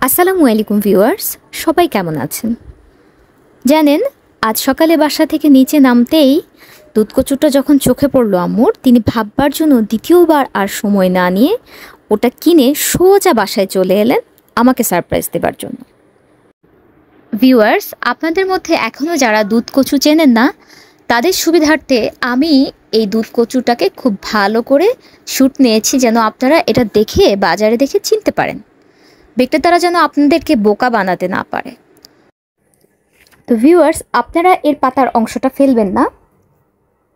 আসসালামু আলাইকুম ভিউয়ার্স, সবাই কেমন আছেন? জানেন, আজ সকালে বাসা থেকে নিচে নামতেই দুধকচুটা যখন চোখে পড়লো আম্মুর, তিনি ভাববার জন্য দ্বিতীয়বার আর সময় না নিয়ে ওটা কিনে সোজা বাসায় চলে এলেন আমাকে সারপ্রাইজ দেবার জন্য। ভিউয়ার্স, আপনাদের মধ্যে এখনও যারা দুধকচু চেনেন না, তাদের সুবিধার্থে আমি এই দুধকচুটাকে খুব ভালো করে শ্যুট নিয়েছি, যেন আপনারা এটা দেখে বাজারে দেখে চিনতে পারেন, বিক্রেতারা যেন আপনাদেরকে বোকা বানাতে না পারে। তো ভিউয়ার্স, আপনারা এর পাতার অংশটা ফেলবেন না।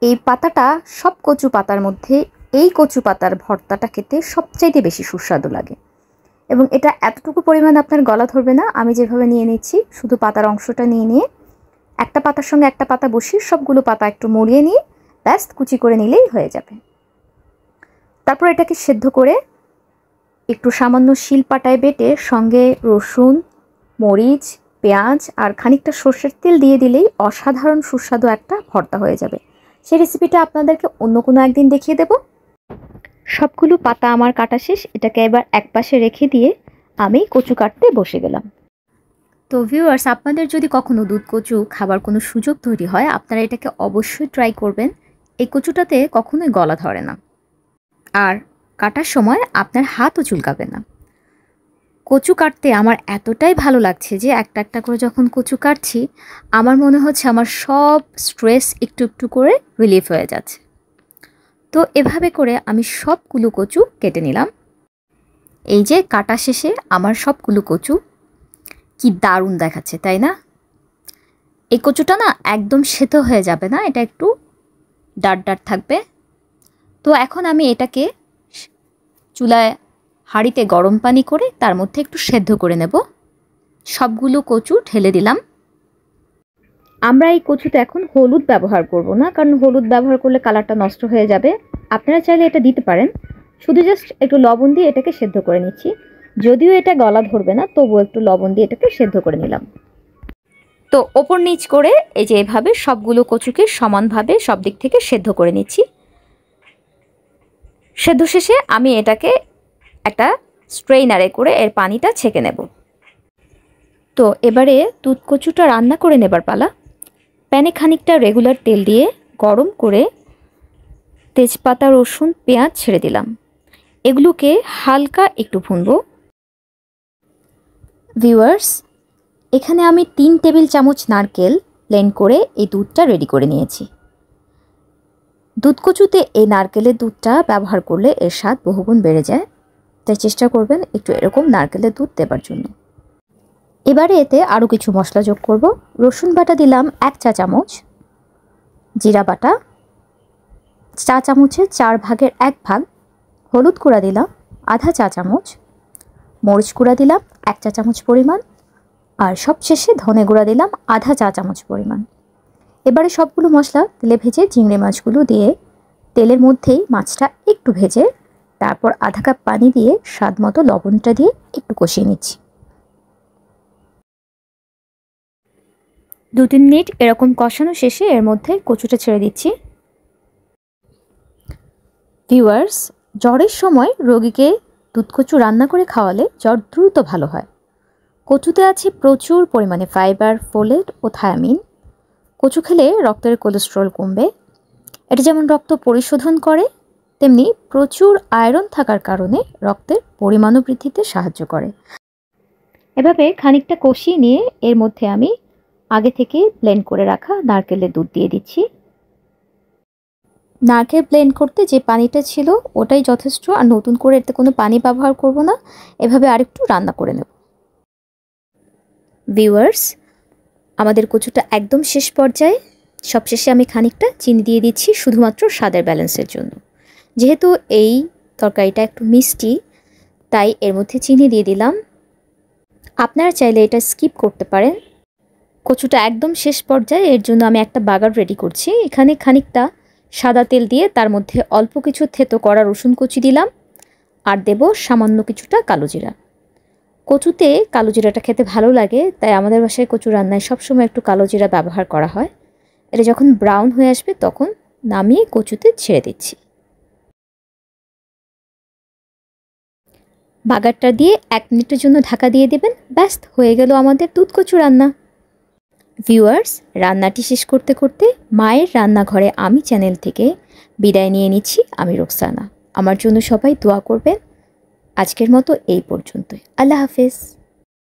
এই পাতাটা সব কচু পাতার মধ্যে এই কচু পাতার ভর্তাটা খেতে সবচাইতে বেশি সুস্বাদু লাগে, এবং এটা এতটুকু পরিমাণ আপনার গলা ধরবে না। আমি যেভাবে নিয়ে নিচ্ছি, শুধু পাতার অংশটা নিয়ে নিয়ে একটা পাতার সঙ্গে একটা পাতা বসিয়ে সবগুলো পাতা একটু মরিয়ে নিয়ে ব্যাস কুচি করে নিলেই হয়ে যাবে। তারপর এটাকে সেদ্ধ করে একটু সামান্য শিলপাটায় বেটে সঙ্গে রসুন, মরিচ, পেঁয়াজ আর খানিকটা সর্ষের তেল দিয়ে দিলেই অসাধারণ সুস্বাদু একটা ভর্তা হয়ে যাবে। সেই রেসিপিটা আপনাদেরকে অন্য কোনো একদিন দেখিয়ে দেব। সবগুলো পাতা আমার কাটা শেষ। এটাকে এবার একপাশে রেখে দিয়ে আমি কচু কাটতে বসে গেলাম। তো ভিউয়ার্স, আপনাদের যদি কখনো দুধকচু খাবার কোনো সুযোগ তৈরি হয়, আপনারা এটাকে অবশ্যই ট্রাই করবেন। এই কচুটাতে কখনোই গলা ধরে না, আর কাটার সময় আপনার হাতও চুলকাবে না। কচু কাটতে আমার এতটাই ভালো লাগছে যে একটা একটা করে যখন কচু কাটছি, আমার মনে হচ্ছে আমার সব স্ট্রেস একটু একটু করে রিলিফ হয়ে যাচ্ছে। তো এভাবে করে আমি সবগুলো কচু কেটে নিলাম। এই যে কাটা শেষে আমার সবগুলো কচু কি দারুণ দেখাচ্ছে, তাই না? এই কচুটা না একদম সেদ্ধ হয়ে যাবে না, এটা একটু ডাট ডাট থাকবে। তো এখন আমি এটাকে চুলায় হাঁড়িতে গরম পানি করে তার মধ্যে একটু সেদ্ধ করে নেব। সবগুলো কচু ঢেলে দিলাম। আমরা এই কচুতে এখন হলুদ ব্যবহার করব না, কারণ হলুদ ব্যবহার করলে কালারটা নষ্ট হয়ে যাবে। আপনারা চাইলে এটা দিতে পারেন, শুধু জাস্ট একটু লবণ দিয়ে এটাকে সেদ্ধ করে নিচ্ছি। যদিও এটা গলা ধরবে না, তবুও একটু লবণ দিয়ে এটাকে সেদ্ধ করে নিলাম। তো ওপর নিচ করে এই যে এভাবে সবগুলো কচুকে সমানভাবে সব দিক থেকে সেদ্ধ করে নিচ্ছি। সেদ্ধ শেষে আমি এটাকে একটা স্ট্রেইনারে করে এর পানিটা ছেঁকে নেব। তো এবারে দুধকচুটা রান্না করে নেবার পালা। প্যানে খানিকটা রেগুলার তেল দিয়ে গরম করে তেজপাতা, রসুন, পেঁয়াজ ছেড়ে দিলাম। এগুলোকে হালকা একটু ভুনবো। ভিউয়ার্স, এখানে আমি 3 টেবিল চামচ নারকেল ব্লেন্ড করে এই দুধটা রেডি করে নিয়েছি। দুধকচুতে এই নারকেলের দুধটা ব্যবহার করলে এর স্বাদ বহুগুণ বেড়ে যায়, তাই চেষ্টা করবেন একটু এরকম নারকেলের দুধ দেবার জন্য। এবারে এতে আরও কিছু মশলা যোগ করব। রসুন বাটা দিলাম 1 চা চামচ, জিরা বাটা চা চামচের 4 ভাগের 1 ভাগ, হলুদ গুঁড়া দিলাম আধা চা চামচ, মরিচ গুঁড়া দিলাম 1 চা চামচ পরিমাণ, আর সবশেষে ধনে গুঁড়া দিলাম আধা চা চামচ পরিমাণ। এবারে সবগুলো মশলা তেলে ভেজে চিংড়ি মাছগুলো দিয়ে তেলের মধ্যেই মাছটা একটু ভেজে তারপর আধা কাপ পানি দিয়ে স্বাদ মতো লবণটা দিয়ে একটু কষিয়ে নিচ্ছি। 2-3 মিনিট এরকম কষানো শেষে এর মধ্যে কচুটা ছেড়ে দিচ্ছি। ভিউয়ার্স, জ্বরের সময় রোগীকে দুধকচু রান্না করে খাওয়ালে জ্বর দ্রুত ভালো হয়। কচুতে আছে প্রচুর পরিমাণে ফাইবার, ফোলেট ও থায়ামিন। কচু খেলে রক্তের কোলেস্টেরল কমবে। এটা যেমন রক্ত পরিশোধন করে, তেমনি প্রচুর আয়রন থাকার কারণে রক্তের পরিমাণও বৃদ্ধিতে সাহায্য করে। এভাবে খানিকটা কষিয়ে নিয়ে এর মধ্যে আমি আগে থেকে ব্লেন্ড করে রাখা নারকেলের দুধ দিয়ে দিচ্ছি। নারকেল ব্লেন্ড করতে যে পানিটা ছিল ওটাই যথেষ্ট, আর নতুন করে এতে কোনো পানি ব্যবহার করব না। এভাবে আরেকটু রান্না করে নেব। ভিউয়ার্স, আমাদের কচুটা একদম শেষ পর্যায়ে। সবশেষে আমি খানিকটা চিনি দিয়ে দিচ্ছি শুধুমাত্র স্বাদের ব্যালেন্সের জন্য। যেহেতু এই তরকারিটা একটু মিষ্টি, তাই এর মধ্যে চিনি দিয়ে দিলাম। আপনারা চাইলে এটা স্কিপ করতে পারেন। কচুটা একদম শেষ পর্যায়ে, এর জন্য আমি একটা বাগার রেডি করছি। এখানে খানিকটা সাদা তেল দিয়ে তার মধ্যে অল্প কিছু থেতো করা রসুন কুচি দিলাম, আর দেব সামান্য কিছুটা কালো জিরা। কচুতে কালো জিরাটা খেতে ভালো লাগে, তাই আমাদের বাসায় কচু রান্নায় সবসময় একটু কালো জিরা ব্যবহার করা হয়। এটা যখন ব্রাউন হয়ে আসবে তখন নামিয়ে কচুতে ছেড়ে দিচ্ছি। বাগারটা দিয়ে 1 মিনিটের জন্য ঢাকা দিয়ে দেবেন। ব্যাস হয়ে গেল আমাদের দুধ কচু রান্না। ভিউয়ার্স, রান্নাটি শেষ করতে করতে মায়ের রান্নাঘরে আমি চ্যানেল থেকে বিদায় নিয়ে নিচ্ছি। আমি রোকসানা। আমার জন্য সবাই দোয়া করবেন। আজকের মতো এই পর্যন্তই। আল্লাহ হাফেজ।